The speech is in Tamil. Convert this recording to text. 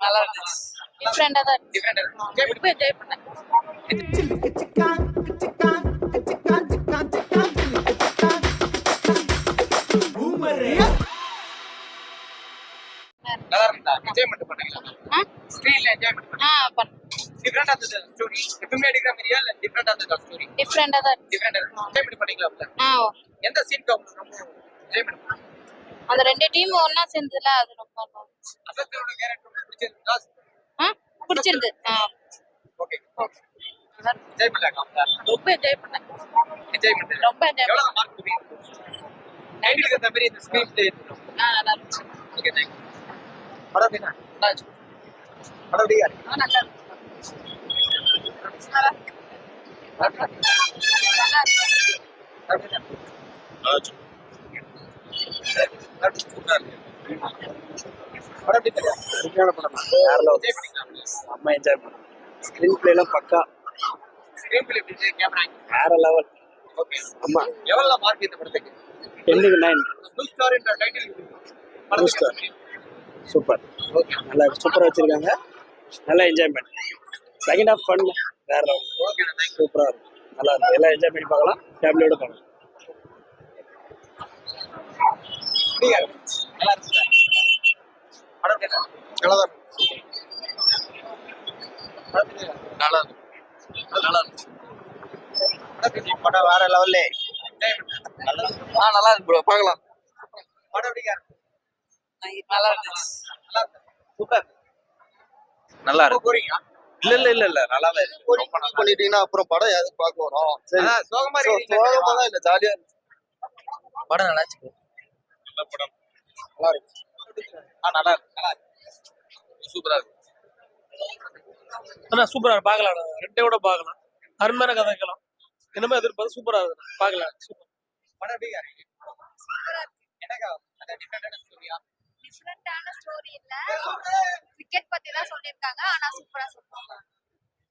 நல்லா இருந்துச்சு. டிஃப்ரெண்டா தான் இருந்துச்சு. ரொம்ப என்ஜாய் பண்ணேன். நல்லா இருந்தா என்ஜாய்மெண்ட் பண்ணீங்களா? ஸ்கிரீன்ல என்ஜாய்மெண்ட் பண்ணீங்க. டிஃபரெண்டா இருந்தது ஸ்டோரி. எப்பவுமே அடிக்கிற மாதிரியா இல்ல டிஃபரெண்டா இருந்தது ஸ்டோரி? டிஃப்ரெண்டா தான் இருந்துச்சு. டிஃபரெண்டா என்ஜாய்மெண்ட் பண்ணீங்களா? எந்த சீன் ரொம்ப என்ஜாய்மெண்ட் பண்ணீங்க? அந்த ரெண்டு டீம் ஒண்ணா சேர்ந்ததுல அது ரொம்ப நல்லா இருந்துச்சு. அசத்தோட கேரக்டர் பிடிச்சிருந்தா? பிடிச்சிருந்து. ஓகே. என்ஜாய் பண்ணலாம். ரொம்ப என்ஜாய் பண்ணேன். என்ஜாய்மெண்ட் ரொம்ப என்ஜாய் எவ்வளவு மார்க் கொடுப்பீங்க? 90 க்கு தவிர இந்த ஸ்கிரீன் பிளே நல்லா இருந்துச்சு. Okay thank you. படம் என்ன? படம் எப்படியா? நல்லா இருக்கு. அம்மா என்ஜாய் பண்ணோம். ஸ்கிரீன் பிளேலாம் பக்கா. ஸ்கிரீன் பிளே எப்படி கேமரா வேற லெவல். ஓகே. அம்மா எவ்வளவு மார்க் இந்த படத்துக்கு? 10க்கு 9. ப்ளூ ஸ்டார் என்ற title Blue Star. Super. Okay. நல்லா சூப்பரா வச்சிருக்காங்க. நல்ல என்ஜாய்மெண்ட். செகண்ட் ஹாஃப் ஃபன் வேற லெவல். Okay thank you. சூப்பரா இருக்கும். நல்லா இருக்கும். எல்லாம் என்ஜாய் பண்ணி பார்க்கலாம். ஃபேமிலியோட பார்க்கலாம். நல்லா இருக்கு. படம் என்ன? நல்லா தான். நல்லா இருக்கு. நல்லா இருக்கு. படம் வேற லெவல்ல. நல்லா இருக்கு ப்ரோ பார்க்கலாம். படம் எப்படியா? நல்லா இருந்துச்சு. நல்லா இருக்கு. சூப்பர். நல்லா ரொம்ப போறீங்க. இல்ல நல்லாவே இருக்கு. ரொம்ப நல்லா பண்ணிட்டீங்கன்னா அப்புறம் படம் எது பார்க்க வரும். சரி சோகமா சோகமா தான் இல்ல ஜாலியா இருந்துச்சு. படம் நல்லா இருக்கு. நல்ல படம். நல்லா இருக்கு. நல்லா இருக்கு. நல்லா இருக்கு. சூப்பரா இருக்கு. ஆனா சூப்பரா பார்க்கலாம். ரெண்டே கூட பார்க்கலாம். அருமையான கதைக்கலாம். என்னமே எதிர்பார்த்து சூப்பரா இருக்கு. பார்க்கலாம். சூப்பர். படம் எப்படியா? என்னக்கா அது டிஃபரெண்டான ஸ்டோரியா? டிஃபரெண்டான ஸ்டோரி இல்ல, கிரிக்கெட் பத்தி தான் சொல்லிருக்காங்க. ஆனா சூப்பரா சொல்றாங்க.